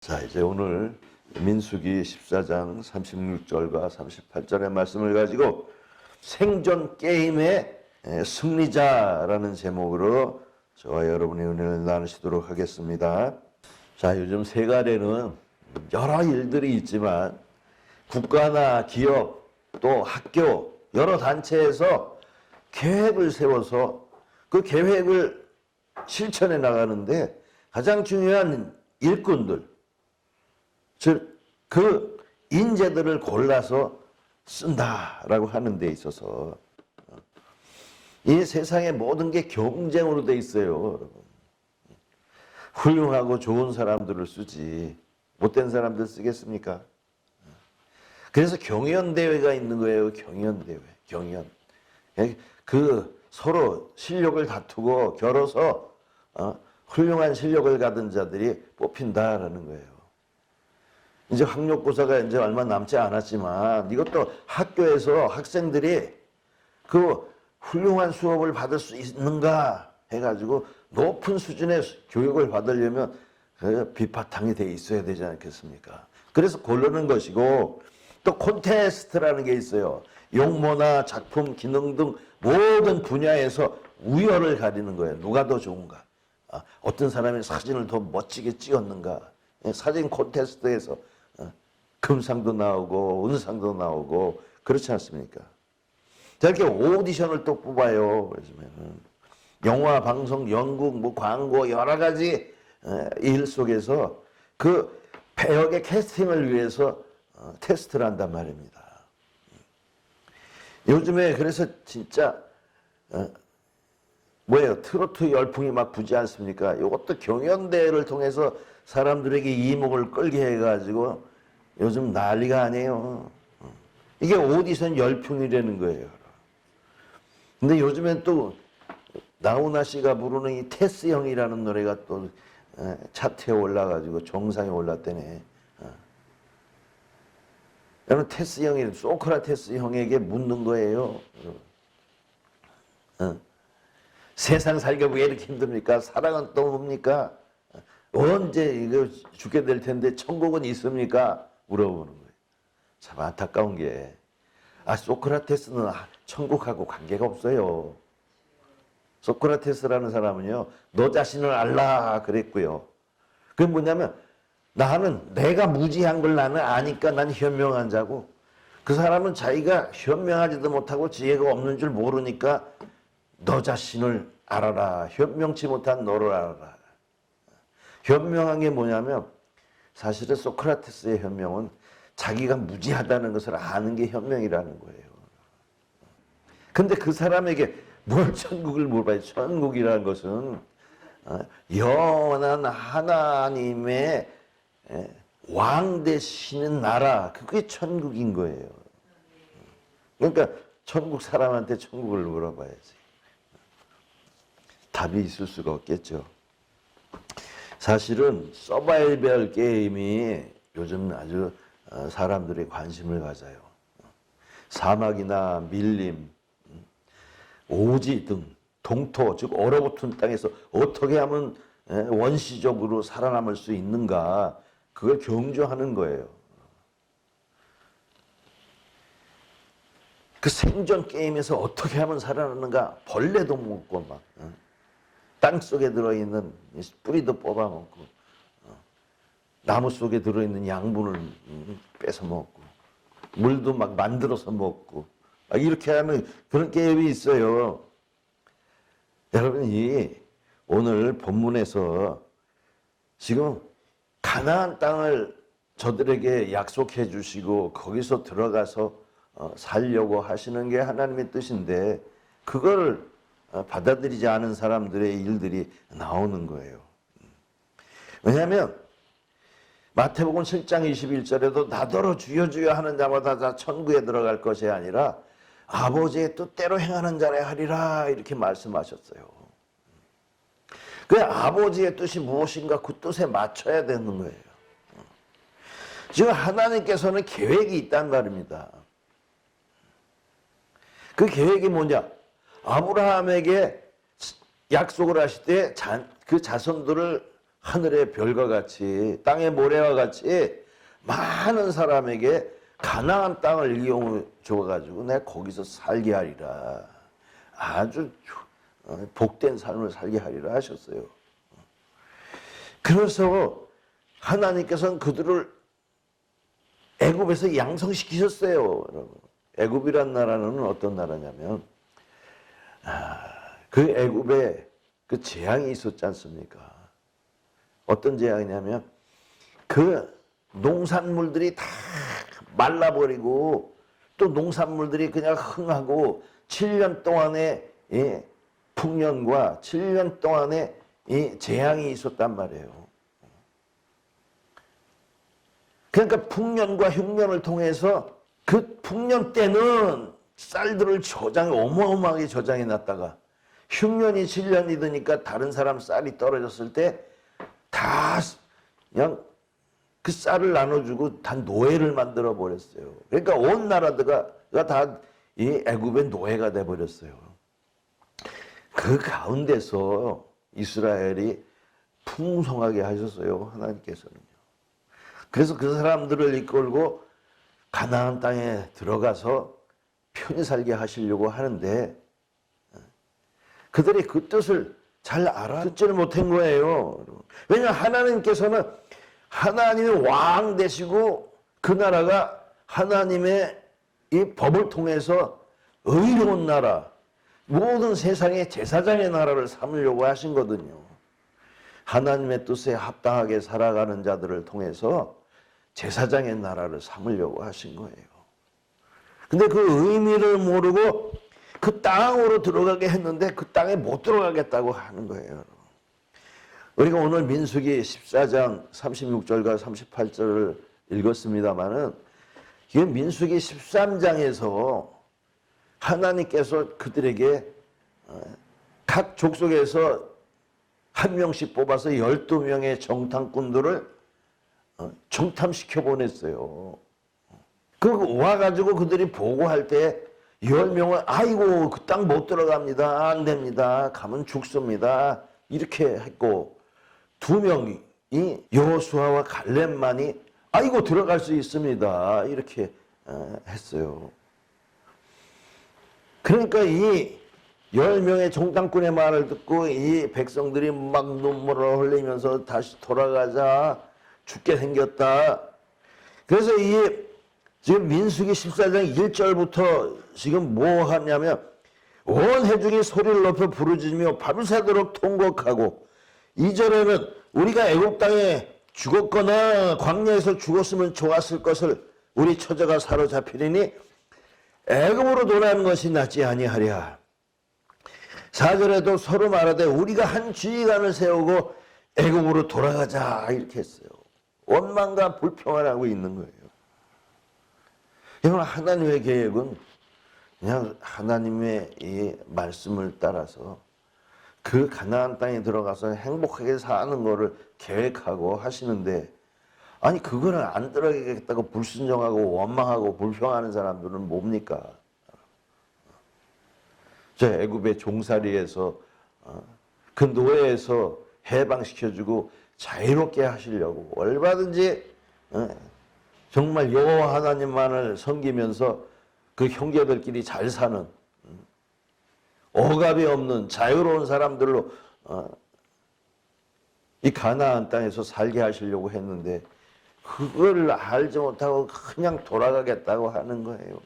자, 이제 오늘 민수기 14장 36절과 38절의 말씀을 가지고 생존 게임의 승리자라는 제목으로 저와 여러분의 은혜를 나누시도록 하겠습니다. 자, 요즘 세간에는 여러 일들이 있지만 국가나 기업 또 학교 여러 단체에서 계획을 세워서 그 계획을 실천해 나가는데 가장 중요한 일꾼들, 즉 그 인재들을 골라서 쓴다라고 하는 데 있어서 이 세상의 모든 게 경쟁으로 돼 있어요. 훌륭하고 좋은 사람들을 쓰지 못된 사람들 쓰겠습니까? 그래서 경연대회가 있는 거예요. 경연대회. 경연. 그 서로 실력을 다투고 겨뤄서 훌륭한 실력을 가진 자들이 뽑힌다라는 거예요. 이제 학력고사가 이제 얼마 남지 않았지만 이것도 학교에서 학생들이 그 훌륭한 수업을 받을 수 있는가 해가지고 높은 수준의 교육을 받으려면 비파탕이 돼 있어야 되지 않겠습니까? 그래서 고르는 것이고 또 콘테스트라는 게 있어요. 용모나 작품, 기능 등 모든 분야에서 우열을 가리는 거예요. 누가 더 좋은가? 어떤 사람이 사진을 더 멋지게 찍었는가? 사진 콘테스트에서 금상도 나오고 은상도 나오고 그렇지 않습니까? 자, 이렇게 오디션을 또 뽑아요. 그러시면 영화, 방송, 연극, 뭐 광고 여러 가지 일 속에서 그 배역의 캐스팅을 위해서 테스트를 한단 말입니다. 요즘에 그래서 진짜 뭐예요? 트로트 열풍이 막 부지 않습니까? 이것도 경연대회를 통해서 사람들에게 이목을 끌게 해가지고 요즘 난리가 아니에요. 이게 오디션 열풍이라는 거예요. 근데 요즘엔 또 나훈아 씨가 부르는 이 테스 형이라는 노래가 또 차트에 올라가지고 정상에 올랐다네. 여러분 테스 형이 소크라테스 형에게 묻는 거예요. 세상 살기가 왜 이렇게 힘듭니까? 사랑은 또 뭡니까? 언제 이거 죽게 될 텐데 천국은 있습니까? 물어보는 거예요. 참 안타까운 게 소크라테스는 천국하고 관계가 없어요. 소크라테스라는 사람은요, 너 자신을 알라 그랬고요. 그게 뭐냐면 내가 무지한 걸 나는 아니까 난 현명한 자고, 그 사람은 자기가 현명하지도 못하고 지혜가 없는 줄 모르니까 너 자신을 알아라. 현명치 못한 너를 알아라. 현명한 게 뭐냐면 사실은 소크라테스의 현명은 자기가 무지하다는 것을 아는 게 현명이라는 거예요. 근데 그 사람에게 뭘 천국을 물어봐요. 천국이라는 것은 영원한 하나님의 왕 되시는 나라, 그게 천국인 거예요. 그러니까 천국 사람한테 천국을 물어봐야지. 답이 있을 수가 없겠죠. 사실은 서바이벌 게임이 요즘 아주 사람들의 관심을 가져요. 사막이나 밀림, 오지 등 동토, 즉 얼어붙은 땅에서 어떻게 하면 원시적으로 살아남을 수 있는가, 그걸 경주하는 거예요. 그 생존 게임에서 어떻게 하면 살아남는가, 벌레도 먹고 막 땅속에 들어있는 뿌리도 뽑아먹고 나무 속에 들어있는 양분을 뺏어 먹고 물도 막 만들어서 먹고 이렇게 하는 그런 게임이 있어요. 여러분이 오늘 본문에서 지금 가나안 땅을 저들에게 약속해 주시고 거기서 들어가서 살려고 하시는 게 하나님의 뜻인데 그걸 받아들이지 않은 사람들의 일들이 나오는 거예요. 왜냐하면 마태복음 7장 21절에도 나더러 주여 주여 하는 자마다 다 천국에 들어갈 것이 아니라 아버지의 뜻대로 행하는 자라 하리라, 이렇게 말씀하셨어요. 그 아버지의 뜻이 무엇인가 그 뜻에 맞춰야 되는 거예요. 지금 하나님께서는 계획이 있단 말입니다. 그 계획이 뭐냐? 아브라함에게 약속을 하실 때 그 자손들을 하늘의 별과 같이 땅의 모래와 같이 많은 사람에게 가나안 땅을 이용해 줘가지고 내가 거기서 살게 하리라. 아주 복된 삶을 살게 하리라 하셨어요. 그래서 하나님께서는 그들을 애굽에서 양성시키셨어요. 여러분. 애굽이란 나라는 어떤 나라냐면 그 애굽에 그 재앙이 있었지 않습니까? 어떤 재앙이냐면 그 농산물들이 다 말라버리고 또 농산물들이 그냥 흥하고 7년 동안의 풍년과 7년 동안의 재앙이 있었단 말이에요. 그러니까 풍년과 흉년을 통해서 그 풍년 때는 쌀들을 어마어마하게 저장해 놨다가 흉년이 7년이 되니까 다른 사람 쌀이 떨어졌을 때 다 그냥 그 쌀을 나눠주고 다 노예를 만들어 버렸어요. 그러니까 온 나라가 다 이 애굽의 노예가 돼 버렸어요. 그 가운데서 이스라엘이 풍성하게 하셨어요. 하나님께서는요. 그래서 그 사람들을 이끌고 가나안 땅에 들어가서 편히 살게 하시려고 하는데 그들이 그 뜻을 잘 알아듣지를 못한 거예요. 왜냐하면 하나님께서는 하나님의 왕 되시고 그 나라가 하나님의 이 법을 통해서 의로운 나라, 모든 세상의 제사장의 나라를 삼으려고 하신 거거든요. 하나님의 뜻에 합당하게 살아가는 자들을 통해서 제사장의 나라를 삼으려고 하신 거예요. 근데 그 의미를 모르고 그 땅으로 들어가게 했는데 그 땅에 못 들어가겠다고 하는 거예요. 우리가 오늘 민수기 14장 36절과 38절을 읽었습니다마는 이 민수기 13장에서 하나님께서 그들에게 각 족속에서 한 명씩 뽑아서 12명의 정탐꾼들을 정탐시켜 보냈어요. 그 와가지고 그들이 보고할 때 10명은 아이고 그 땅 못 들어갑니다. 안 됩니다. 가면 죽습니다. 이렇게 했고 2명이 여호수아와 갈렙만이 아이고 들어갈 수 있습니다. 이렇게 했어요. 그러니까 이 10명의 정탐꾼의 말을 듣고 이 백성들이 막 눈물을 흘리면서 다시 돌아가자 죽게 생겼다. 그래서 지금 민수기 14장 1절부터 지금 뭐 하냐면 온 회중이 소리를 높여 부르짖으며 밤을 새도록 통곡하고 2절에는 우리가 애국 땅에 죽었거나 광야에서 죽었으면 좋았을 것을 우리 처자가 사로잡히리니 애굽으로 돌아가는 것이 낫지 아니하랴. 4절에도 서로 말하되 우리가 한 지휘관을 세우고 애굽으로 돌아가자 이렇게 했어요. 원망과 불평을 하고 있는 거예요. 여러분 하나님의 계획은 그냥 하나님의 이 말씀을 따라서 그 가나안 땅에 들어가서 행복하게 사는 거를 계획하고 하시는데 아니 그거는 안 들어가겠다고 불순종하고 원망하고 불평하는 사람들은 뭡니까? 저 애굽의 종살이에서 그 노예에서 해방시켜주고 자유롭게 하시려고 얼마든지 정말 여호와 하나님만을 섬기면서 그 형제들끼리 잘 사는 억압이 없는 자유로운 사람들로 이 가나안 땅에서 살게 하시려고 했는데 그걸 알지 못하고 그냥 돌아가겠다고 하는 거예요.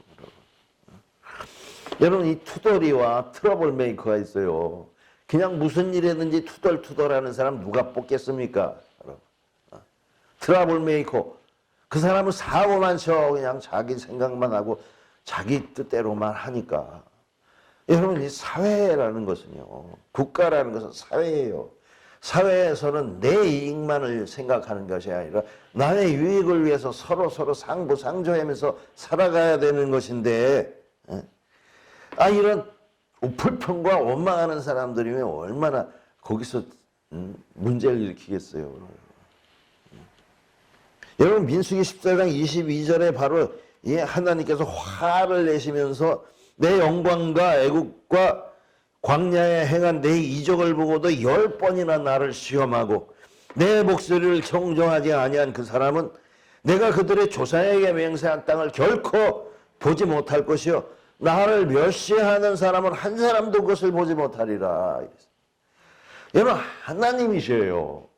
여러분 이 투덜이와 트러블 메이커가 있어요. 그냥 무슨 일이든지 투덜투덜하는 사람 누가 뽑겠습니까? 트러블 메이커 그 사람은 사고만 쳐 그냥 자기 생각만 하고 자기 뜻대로만 하니까. 여러분 이 사회라는 것은요 국가라는 것은 사회예요. 사회에서는 내 이익만을 생각하는 것이 아니라 남의 유익을 위해서 서로 상부상조하면서 살아가야 되는 것인데 이런 불평과 원망하는 사람들이면 얼마나 거기서 문제를 일으키겠어요. 여러분 민수기 14장 22절에 바로 하나님께서 화를 내시면서 내 영광과 애국과 광야에 행한 내 이적을 보고도 10번이나 나를 시험하고 내 목소리를 청종하지 아니한 그 사람은 내가 그들의 조상에게 맹세한 땅을 결코 보지 못할 것이요 나를 멸시하는 사람은 한 사람도 그것을 보지 못하리라. 여러분 하나님이셔요.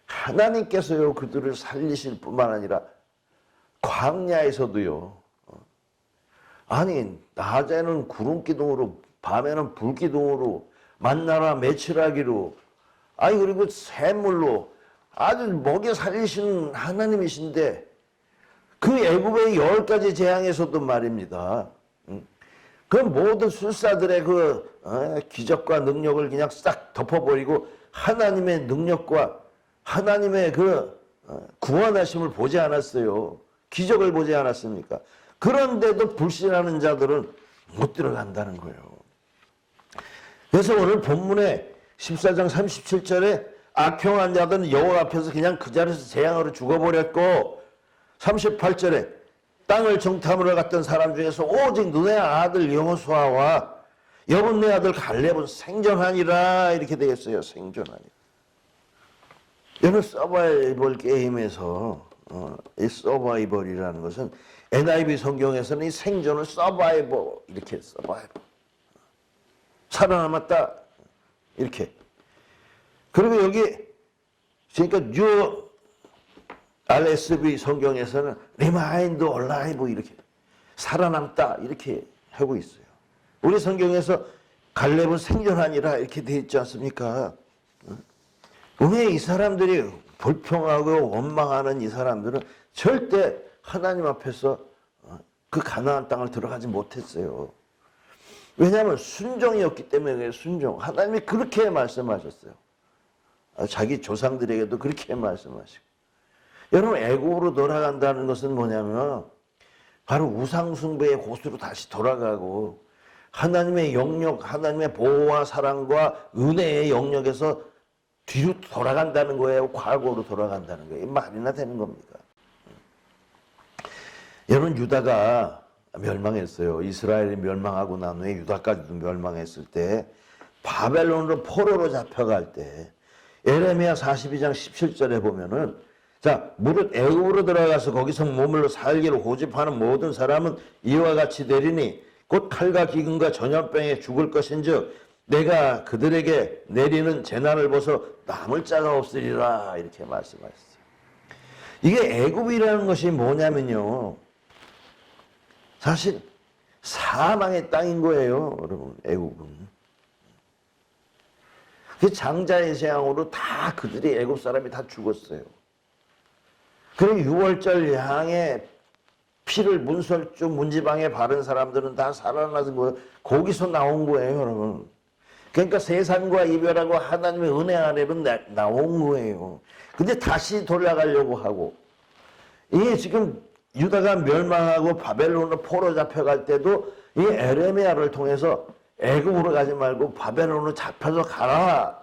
하나님께서요 그들을 살리실 뿐만 아니라 광야에서도요. 아니 낮에는 구름 기둥으로 밤에는 불 기둥으로 만나나 매출하기로 아니 그리고 샘물로 아주 먹여 살리시는 하나님이신데 그 애굽의 10가지 재앙에서도 말입니다. 그 모든 술사들의 그 기적과 능력을 그냥 싹 덮어버리고 하나님의 능력과 하나님의 그 구원하심을 보지 않았어요. 기적을 보지 않았습니까? 그런데도 불신하는 자들은 못 들어간다는 거예요. 그래서 오늘 본문에 14장 37절에 악행한 자들은 여호와 앞에서 그냥 그 자리에서 재앙으로 죽어버렸고 38절에 땅을 정탐으로 갔던 사람 중에서 오직 너의 아들 여호수아와 여분네 아들 갈렙은 생존하니라 이렇게 되겠어요. 생존하니라. 여러분 서바이벌 게임에서 이 서바이벌이라는 것은 NIV 성경에서는 이 생존을 서바이벌 이렇게 서바이벌 살아남았다 이렇게 그리고 여기 그러니까 뉴 RSV 성경에서는 remained alive 이렇게 살아남다 이렇게 하고 있어요. 우리 성경에서 갈렙은 생존하니라 이렇게 되어 있지 않습니까? 왜 이 사람들이 불평하고 원망하는 이 사람들은 절대 하나님 앞에서 그 가나안 땅을 들어가지 못했어요. 왜냐하면 순종이었기 때문에 그래요. 순종. 하나님이 그렇게 말씀하셨어요. 자기 조상들에게도 그렇게 말씀하시고. 여러분 애국으로 돌아간다는 것은 뭐냐면 바로 우상숭배의 곳으로 다시 돌아가고 하나님의 영역, 하나님의 보호와 사랑과 은혜의 영역에서 뒤로 돌아간다는 거예요. 과거로 돌아간다는 거예요. 말이나 되는 겁니까? 여러분 유다가 멸망했어요. 이스라엘이 멸망하고 난 후에 유다까지도 멸망했을 때 바벨론으로 포로로 잡혀갈 때 에레미야 42장 17절에 보면은 자 무릇 애굽으로 들어가서 거기서 머물러 살기를 고집하는 모든 사람은 이와 같이 되리니 곧 칼과 기근과 전염병에 죽을 것인즉 내가 그들에게 내리는 재난을 보서 남을 자가 없으리라 이렇게 말씀하셨어요. 이게 애굽이라는 것이 뭐냐면요. 사실 사망의 땅인 거예요. 여러분 애굽은. 그 장자의 재앙으로 다 그들이 애굽 사람이 다 죽었어요. 그리고 6월절 양의 피를 문설주 문지방에 바른 사람들은 다 살아나서 거기서 나온 거예요. 여러분. 그러니까 세상과 이별하고 하나님의 은혜 아래로 나온 거예요. 근데 다시 돌아가려고 하고 이게 지금 유다가 멸망하고 바벨론으로 포로 잡혀갈 때도 이 에레미야를 통해서 애굽으로 가지 말고 바벨론으로 잡혀서 가라.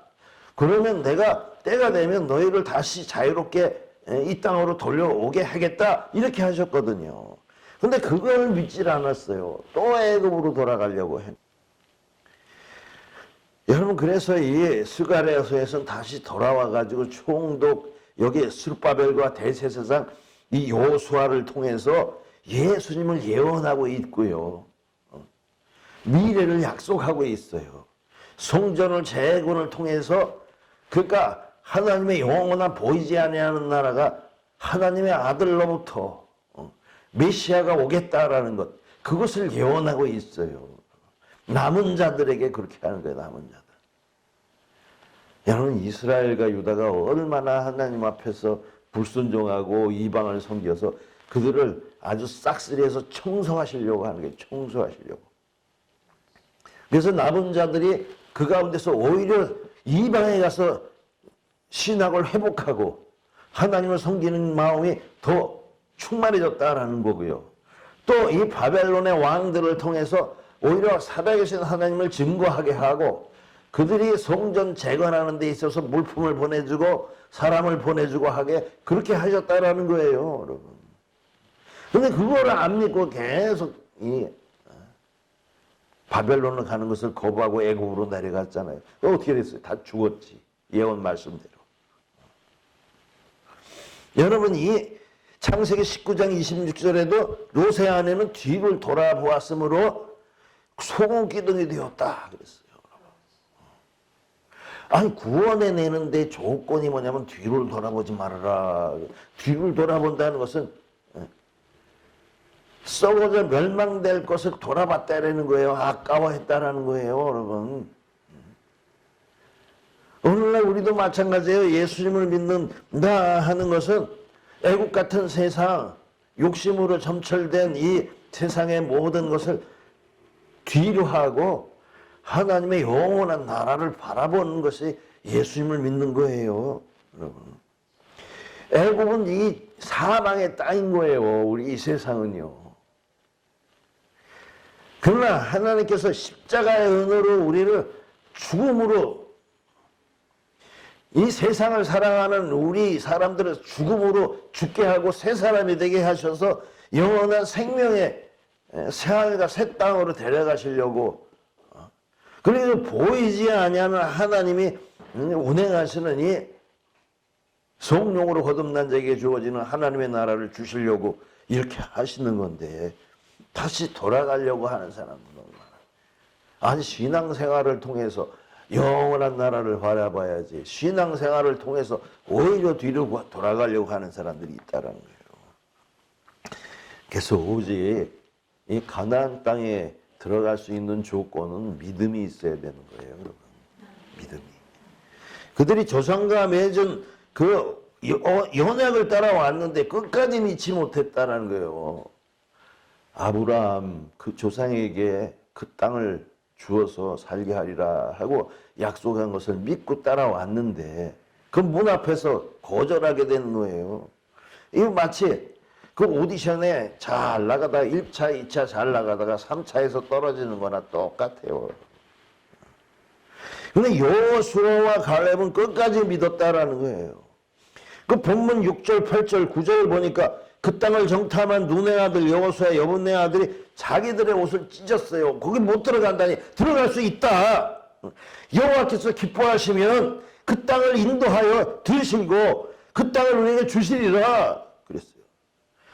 그러면 내가 때가 되면 너희를 다시 자유롭게 이 땅으로 돌려오게 하겠다. 이렇게 하셨거든요. 근데 그걸 믿질 않았어요. 또 애굽으로 돌아가려고 했. 여러분 그래서 이 스가랴서에서는 다시 돌아와 가지고 총독 여기 스룹바벨과 대제사장 이 여호수아를 통해서 예수님을 예언하고 있고요. 미래를 약속하고 있어요. 성전을 재건을 통해서 그러니까 하나님의 영원한 보이지 아니하는 나라가 하나님의 아들로부터 메시아가 오겠다라는 것 그것을 예언하고 있어요. 남은 자들에게 그렇게 하는 거예요. 남은 자들. 여러분 이스라엘과 유다가 얼마나 하나님 앞에서 불순종하고 이방을 섬겨서 그들을 아주 싹쓸이해서 청소하시려고 하는 거예요. 청소하시려고. 그래서 남은 자들이 그 가운데서 오히려 이방에 가서 신학을 회복하고 하나님을 섬기는 마음이 더 충만해졌다라는 거고요. 또 이 바벨론의 왕들을 통해서 오히려 살아계신 하나님을 증거하게 하고 그들이 성전 재건하는 데 있어서 물품을 보내주고 사람을 보내주고 하게 그렇게 하셨다라는 거예요. 여러분. 근데 그거를 안 믿고 계속 이 바벨론으로 가는 것을 거부하고 애굽으로 내려갔잖아요. 어떻게 됐어요? 다 죽었지. 예언 말씀대로. 여러분 이 창세기 19장 26절에도 요새 아내는 뒤를 돌아보았으므로 소금기둥이 되었다 그랬어요. 아니 구원해 내는데 조건이 뭐냐면 뒤를 돌아보지 말아라. 뒤를 돌아본다는 것은 썩어져 멸망될 것을 돌아봤다라는 거예요. 아까워했다라는 거예요, 여러분. 오늘날 우리도 마찬가지예요. 예수님을 믿는다 하는 것은 애국 같은 세상, 욕심으로 점철된 이 세상의 모든 것을 뒤로 하고 하나님의 영원한 나라를 바라보는 것이 예수님을 믿는 거예요, 여러분. 애국은 이 사망의 땅인 거예요, 우리 이 세상은요. 그러나 하나님께서 십자가의 은혜로 우리를 죽음으로, 이 세상을 사랑하는 우리 사람들을 죽음으로 죽게 하고 새 사람이 되게 하셔서 영원한 생명의 새하늘과 새 땅으로 데려가시려고, 그래서 보이지 아니하는 하나님이 운행하시는 이 성령으로 거듭난 자에게 주어지는 하나님의 나라를 주시려고 이렇게 하시는 건데, 다시 돌아가려고 하는 사람은 얼마나. 아니 신앙생활을 통해서 영원한 나라를 바라봐야지, 신앙생활을 통해서 오히려 뒤로 돌아가려고 하는 사람들이 있다는 거예요. 그래서 오직 이 가나안 땅에 들어갈 수 있는 조건은 믿음이 있어야 되는 거예요, 여러분. 믿음이. 그들이 조상과 맺은 그 언약을 따라왔는데 끝까지 믿지 못했다는 거예요. 아브라함 그 조상에게 그 땅을 주어서 살게 하리라 하고 약속한 것을 믿고 따라왔는데 그 문 앞에서 거절하게 되는 거예요. 이거 마치 그 오디션에 잘 나가다가 1차, 2차 잘 나가다가 3차에서 떨어지는 거나 똑같아요. 근데 여호수아와 갈렙은 끝까지 믿었다라는 거예요. 그 본문 6절, 8절, 9절 보니까 그 땅을 정탐한 눈의 아들 여호수아 여분네 아들이 자기들의 옷을 찢었어요. 거기 못 들어간다니. 들어갈 수 있다. 여호와께서 기뻐하시면 그 땅을 인도하여 드시고 그 땅을 우리에게 주시리라 그랬어요.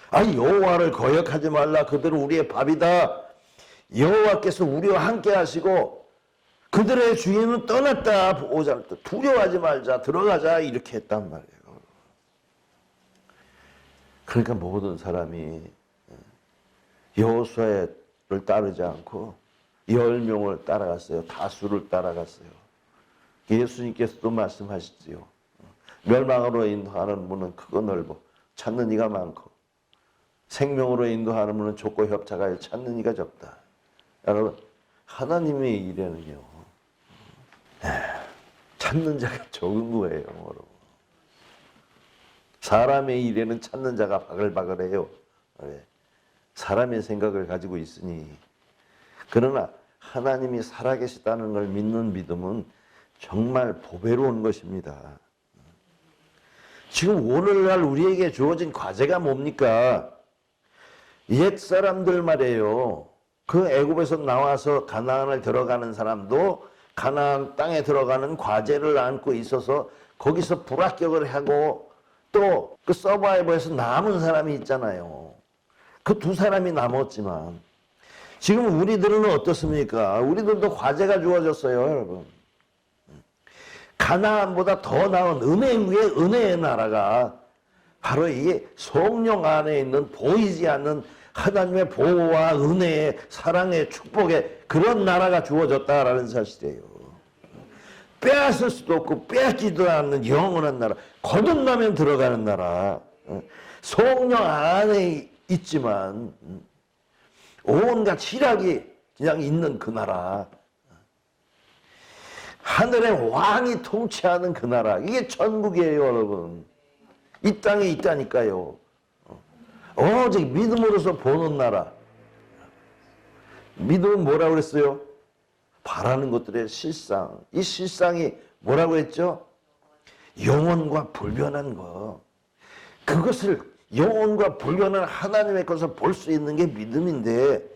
아니 여호와를 거역하지 말라. 그들은 우리의 밥이다. 여호와께서 우리와 함께 하시고 그들의 주인은 떠났다. 보호자 두려워하지 말자. 들어가자. 이렇게 했단 말이에요. 그러니까 모든 사람이 여호수아를 따르지 않고 10명을 따라갔어요. 다수를 따라갔어요. 예수님께서도 말씀하시지요. 멸망으로 인도하는 문은 크고 넓어 찾는 이가 많고 생명으로 인도하는 문은 좁고 협착하여 찾는 이가 적다. 여러분 하나님의 일에는요 찾는 자가 적은 거예요, 여러분. 사람의 일에는 찾는 자가 바글바글해요. 사람의 생각을 가지고 있으니. 그러나 하나님이 살아계시다는 걸 믿는 믿음은 정말 보배로운 것입니다. 지금 오늘날 우리에게 주어진 과제가 뭡니까? 옛 사람들 말이에요. 그 애굽에서 나와서 가나안을 들어가는 사람도 가나안 땅에 들어가는 과제를 안고 있어서 거기서 불합격을 하고 또 그 서바이벌에서 남은 사람이 있잖아요. 그 두 사람이 남았지만 지금 우리들은 어떻습니까? 우리들도 과제가 주어졌어요, 여러분. 가나안보다 더 나은 은혜 위에 은혜의 나라가 바로 이 성령 안에 있는 보이지 않는 하나님의 보호와 은혜의 사랑의 축복의 그런 나라가 주어졌다라는 사실이에요. 빼앗을 수도 없고 빼앗기도 않는 영원한 나라, 거듭나면 들어가는 나라, 성령 안에 있지만 온갖 희락이 그냥 있는 그 나라, 하늘의 왕이 통치하는 그 나라, 이게 천국이에요, 여러분. 이 땅에 있다니까요. 오직 믿음으로서 보는 나라. 믿음은 뭐라고 그랬어요? 바라는 것들의 실상. 이 실상이 뭐라고 했죠? 영원과 불변한 거. 그것을 영원과 불변한 하나님의 것을 볼 수 있는 게 믿음인데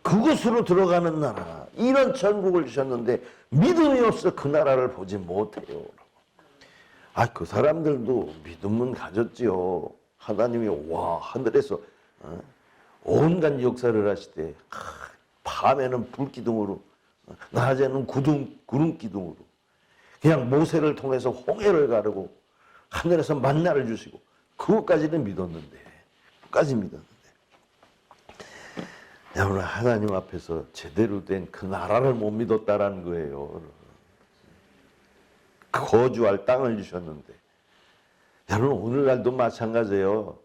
그것으로 들어가는 나라. 이런 천국을 주셨는데 믿음이 없어 그 나라를 보지 못해요. 그 사람들도 믿음은 가졌지요. 하나님이 하늘에서 온갖 역사를 하시되 밤에는 불기둥으로 낮에는 구름 기둥으로 그냥 모세를 통해서 홍해를 가르고 하늘에서 만나를 주시고 그것까지는 믿었는데 끝까지 믿었는데 여러분 하나님 앞에서 제대로 된 그 나라를 못 믿었다라는 거예요. 거주할 땅을 주셨는데 여러분 오늘날도 마찬가지예요.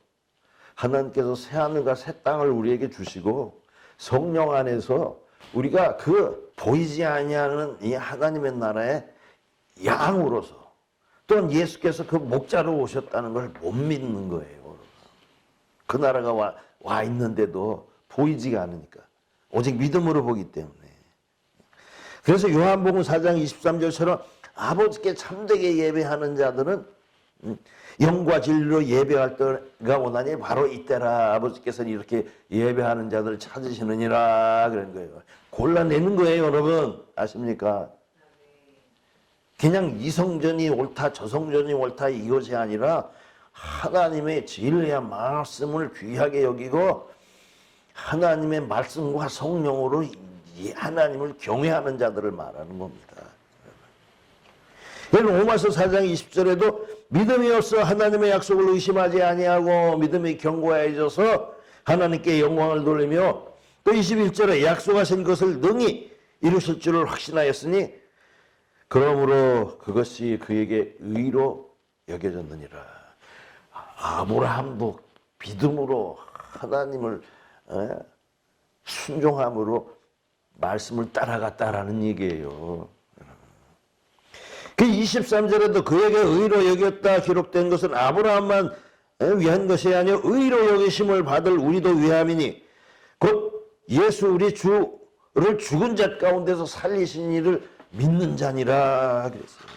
하나님께서 새 하늘과 새 땅을 우리에게 주시고 성령 안에서 우리가 그 보이지 아니하는 이 하나님의 나라의 양으로서 또는 예수께서 그 목자로 오셨다는 걸 못 믿는 거예요. 그 나라가 와 있는데도 보이지가 않으니까 오직 믿음으로 보기 때문에. 그래서 요한복음 4장 23절처럼 아버지께 참되게 예배하는 자들은 영과 진리로 예배할 때가 오나니 바로 이때라. 아버지께서는 이렇게 예배하는 자들을 찾으시느니라 그런 거예요. 골라내는 거예요, 여러분. 아십니까? 그냥 이 성전이 옳다 저 성전이 옳다 이것이 아니라 하나님의 진리와 말씀을 귀하게 여기고 하나님의 말씀과 성령으로 하나님을 경외하는 자들을 말하는 겁니다. 로마서 4장 20절에도 믿음이 없어 하나님의 약속을 의심하지 아니하고 믿음이 견고해져서 하나님께 영광을 돌리며 또 21절에 약속하신 것을 능히 이루실 줄을 확신하였으니 그러므로 그것이 그에게 의로 여겨졌느니라. 아브라함도 믿음으로 하나님을 순종함으로 말씀을 따라갔다라는 얘기예요. 그 23절에도 그에게 의로 여겼다 기록된 것은 아브라함만 위한 것이 아니요 의로 여기심을 받을 우리도 위함이니 곧 예수 우리 주를 죽은 자 가운데서 살리신 이를 믿는 자니라 그랬어요.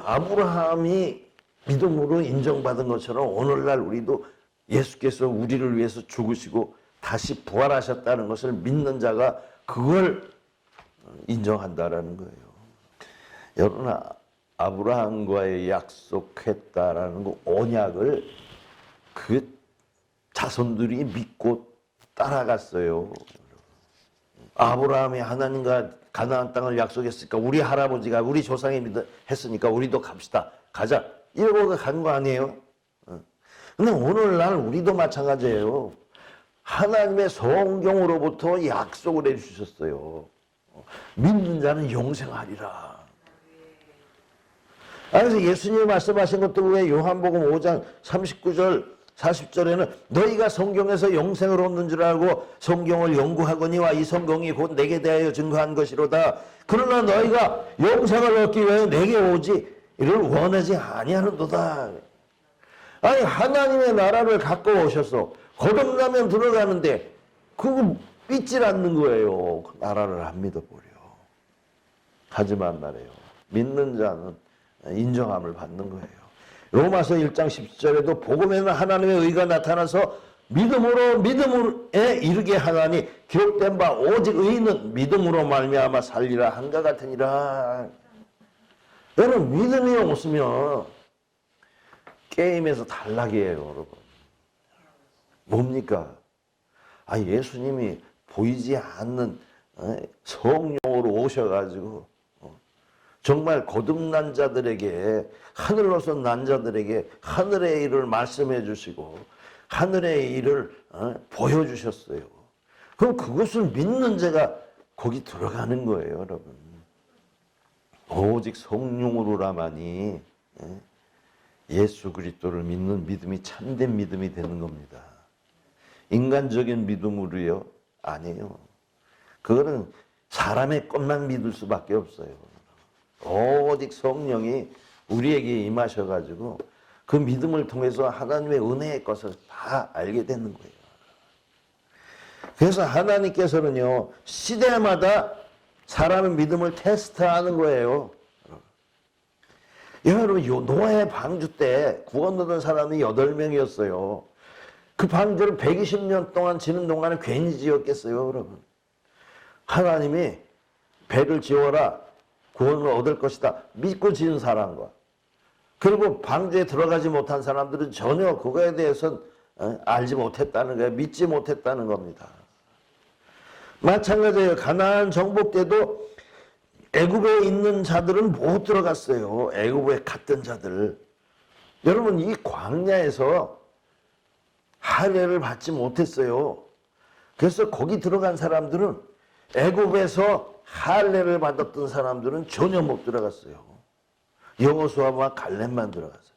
아브라함이 믿음으로 인정받은 것처럼 오늘날 우리도 예수께서 우리를 위해서 죽으시고 다시 부활하셨다는 것을 믿는 자가 그걸 인정한다라는 거예요. 여러분 아브라함과의 약속했다라는 그 언약을 그 자손들이 믿고 따라갔어요. 아브라함이 하나님과 가나안 땅을 약속했으니까 우리 할아버지가 우리 조상이 했으니까 우리도 갑시다. 가자. 이러고 간 거 아니에요? 근데 오늘날 우리도 마찬가지예요. 하나님의 성경으로부터 약속을 해주셨어요. 믿는 자는 영생하리라. 그래서 예수님이 말씀하신 것도 왜 요한복음 5장 39절 40절에는 너희가 성경에서 영생을 얻는 줄 알고 성경을 연구하거니와 이 성경이 곧 내게 대하여 증거한 것이로다. 그러나 너희가 영생을 얻기 위하여 내게 오지 이를 원하지 아니하는도다. 하나님의 나라를 갖고 오셔서 거듭나면 들어가는데 그거 믿질 않는 거예요. 그 나라를 안 믿어버려. 하지만 말이에요. 믿는 자는 인정함을 받는 거예요. 로마서 1장 10절에도 복음에는 하나님의 의가 나타나서 믿음에 이르게 하나니 기록된 바 오직 의인은 믿음으로 말미암아 살리라 한가 같으니라. 여러분 믿음이 없으면 게임에서 탈락이에요. 여러분 뭡니까? 예수님이 보이지 않는 성령으로 오셔가지고 정말 거듭난 자들에게 하늘로서 난 자들에게 하늘의 일을 말씀해 주시고 하늘의 일을 보여주셨어요. 그럼 그것을 믿는 자가 거기 들어가는 거예요. 여러분 오직 성령으로라만이 예수 그리스도를 믿는 믿음이 참된 믿음이 되는 겁니다. 인간적인 믿음으로요? 아니에요. 그거는 사람의 것만 믿을 수밖에 없어요. 오직 성령이 우리에게 임하셔가지고 그 믿음을 통해서 하나님의 은혜의 것을 다 알게 되는 거예요. 그래서 하나님께서는요 시대마다 사람의 믿음을 테스트하는 거예요. 여러분 노아의 방주 때 구원 얻은 사람이 8명이었어요. 그 방주를 120년 동안 지는 동안에 괜히 지었겠어요, 여러분? 하나님이 배를 지어라. 구원을 얻을 것이다. 믿고 지은 사람과 그리고 방주에 들어가지 못한 사람들은 전혀 그거에 대해서 알지 못했다는 거예요. 믿지 못했다는 겁니다. 마찬가지예요. 가나안 정복 때도 애굽에 있는 자들은 못 들어갔어요. 애굽에 갔던 자들. 여러분 이 광야에서 할례를 받지 못했어요. 그래서 거기 들어간 사람들은 애굽에서 할례를 받았던 사람들은 전혀 못 들어갔어요. 여호수아와 갈렙만 들어갔어요.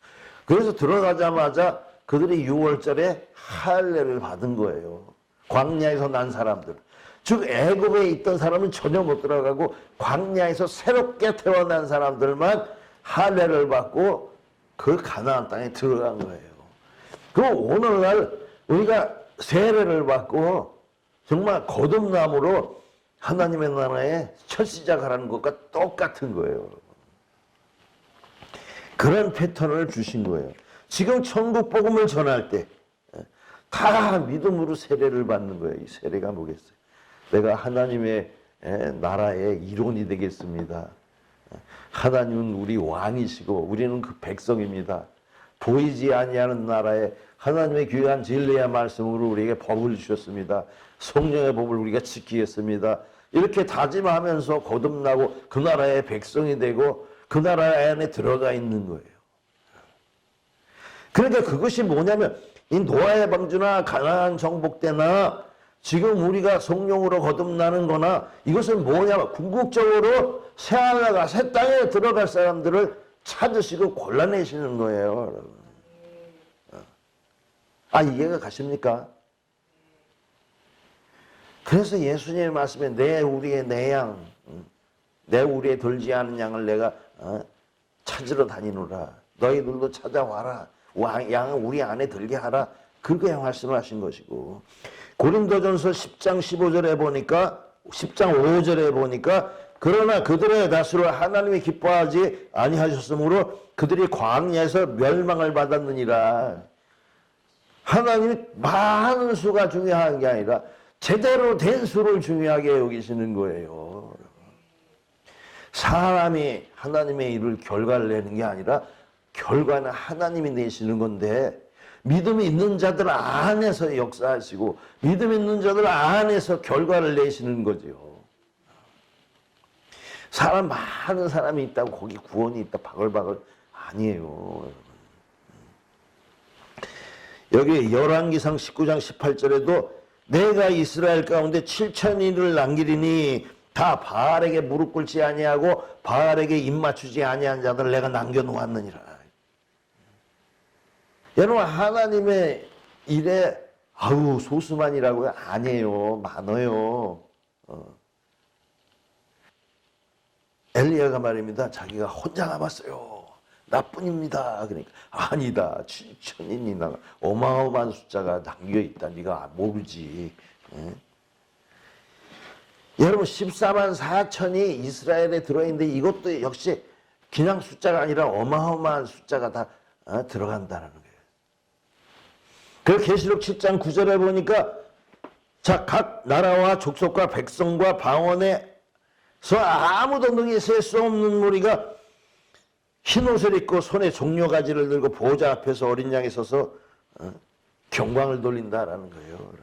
그래서 들어가자마자 그들이 6월절에 할례를 받은 거예요. 광야에서 난 사람들. 즉 애굽에 있던 사람은 전혀 못 들어가고 광야에서 새롭게 태어난 사람들만 할례를 받고 그 가나안 땅에 들어간 거예요. 그럼 오늘날 우리가 세례를 받고 정말 거듭남으로 하나님의 나라에 첫 시작하라는 것과 똑같은 거예요. 그런 패턴을 주신 거예요. 지금 천국 복음을 전할 때 다 믿음으로 세례를 받는 거예요. 이 세례가 뭐겠어요? 내가 하나님의 나라의 일원이 되겠습니다. 하나님은 우리 왕이시고 우리는 그 백성입니다. 보이지 아니하는 나라에 하나님의 귀한 진리의 말씀으로 우리에게 법을 주셨습니다. 성령의 법을 우리가 지키겠습니다. 이렇게 다짐하면서 거듭나고 그 나라의 백성이 되고 그 나라 안에 들어가 있는 거예요. 그러니까 그것이 뭐냐면 이 노아의 방주나 가나안 정복 때나 지금 우리가 성령으로 거듭나는 거나 이것은 뭐냐면 궁극적으로 새하늘과 새 땅에 들어갈 사람들을 찾으시고 골라내시는 거예요. 여러분. 이해가 가십니까? 그래서 예수님의 말씀에 내 우리의 내 양, 내 우리의 들지 않은 양을 내가 찾으러 다니노라. 너희들도 찾아와라. 양을 우리 안에 들게 하라. 그거에 말씀하신 것이고 고린도전서 10장 15절에 보니까 10장 5절에 보니까 그러나 그들의 다수를 하나님이 기뻐하지 아니하셨으므로 그들이 광야에서 멸망을 받았느니라. 하나님이 많은 수가 중요한 게 아니라 제대로 된 수를 중요하게 여기시는 거예요. 사람이 하나님의 일을 결과를 내는 게 아니라 결과는 하나님이 내시는 건데 믿음이 있는 자들 안에서 역사하시고 믿음 있는 자들 안에서 결과를 내시는 거죠. 많은 사람이 있다고 거기 구원이 있다 바글바글 아니에요. 여기 열왕기상 19장 18절에도 내가 이스라엘 가운데 7,000인을 남기리니 다 바알에게 무릎 꿇지 아니하고 바알에게 입 맞추지 아니한 자들 내가 남겨놓았느니라. 여러분 하나님의 일에 소수만이라고요? 아니에요. 많아요. 엘리야가 말입니다. 자기가 혼자 남았어요. 나뿐입니다. 그러니까 아니다. 7,000인이나 어마어마한 숫자가 남겨있다. 네가 모르지. 여러분 14만 4천이 이스라엘에 들어있는데 이것도 역시 그냥 숫자가 아니라 어마어마한 숫자가 다 들어간다는 거예요. 그 계시록 7장 9절에 보니까 자, 각 나라와 족속과 백성과 방언에서 아무도 능히 셀 수 없는 무리가 흰 옷을 입고 손에 종려가지를 들고 보호자 앞에서 어린 양에 서서 경광을 돌린다라는 거예요.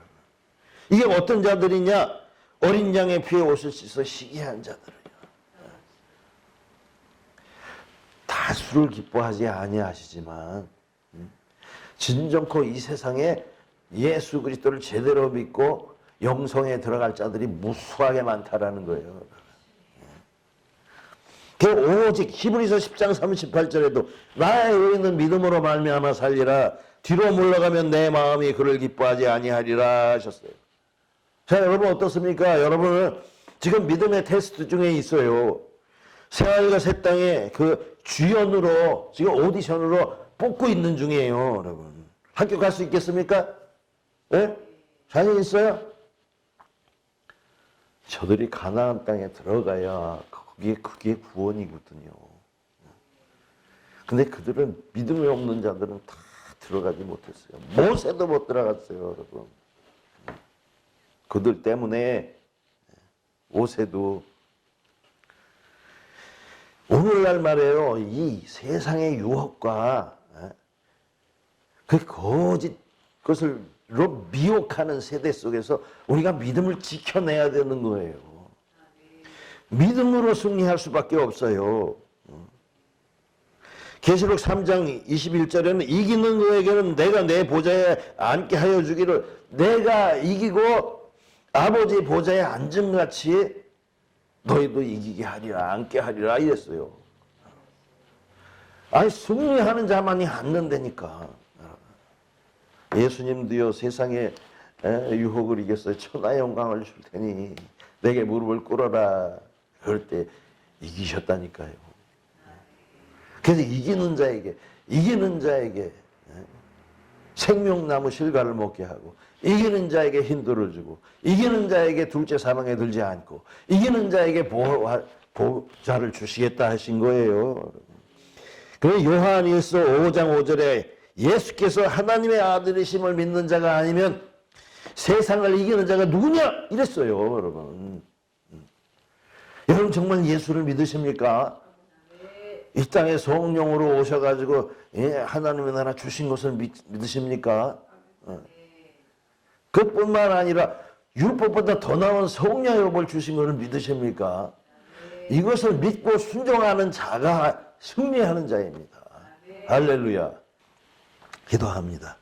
이게 어떤 자들이냐? 어린 양의 피에 옷을 씻어 시기한 자들이요. 다수를 기뻐하지 아니하시지만 진정코 이 세상에 예수 그리스도를 제대로 믿고 영성에 들어갈 자들이 무수하게 많다라는 거예요. 오직 히브리서 10장 38절에도 나의 의인은 믿음으로 말미암아 살리라. 뒤로 물러가면 내 마음이 그를 기뻐하지 아니하리라 하셨어요. 자, 여러분 어떻습니까? 여러분은 지금 믿음의 테스트 중에 있어요. 새하늘과 새 땅에 그 주연으로 지금 오디션으로 뽑고 있는 중이에요. 여러분 학교 갈 수 있겠습니까? 네? 자신 있어요? 저들이 가나안 땅에 들어가야 그게 구원이거든요. 근데 그들은 믿음이 없는 자들은 다 들어가지 못했어요. 모세도 못 들어갔어요, 여러분. 그들 때문에 모세도 오늘날 말이에요. 이 세상의 유혹과 그 거짓 것을로 미혹하는 세대 속에서 우리가 믿음을 지켜내야 되는 거예요. 믿음으로 승리할 수밖에 없어요. 계시록 3장 21절에는 이기는 너에게는 내가 내 보좌에 앉게 하여 주기를 내가 이기고 아버지 보좌에 앉은 같이 너희도 이기게 하리라 앉게 하리라 이랬어요. 아니 승리하는 자만이 앉는다니까. 예수님도요 세상의 유혹을 이겼어요. 천하의 영광을 줄 테니 내게 무릎을 꿇어라. 그럴 때 이기셨다니까요. 그래서 이기는 자에게 생명나무 실과를 먹게 하고 이기는 자에게 힌도를 주고 이기는 자에게 둘째 사망에 들지 않고 이기는 자에게 보좌를 주시겠다 하신 거예요. 그래서 요한일서 5장 5절에 예수께서 하나님의 아들이심을 믿는 자가 아니면 세상을 이기는 자가 누구냐 이랬어요. 여러분, 여러분 정말 예수를 믿으십니까? 이 땅에 성령으로 오셔가지고 하나님의 나라 주신 것을 믿으십니까? 그뿐만 아니라 율법보다 더 나은 성령의 주신 것을 믿으십니까? 이것을 믿고 순종하는 자가 승리하는 자입니다. 할렐루야. 기도합니다.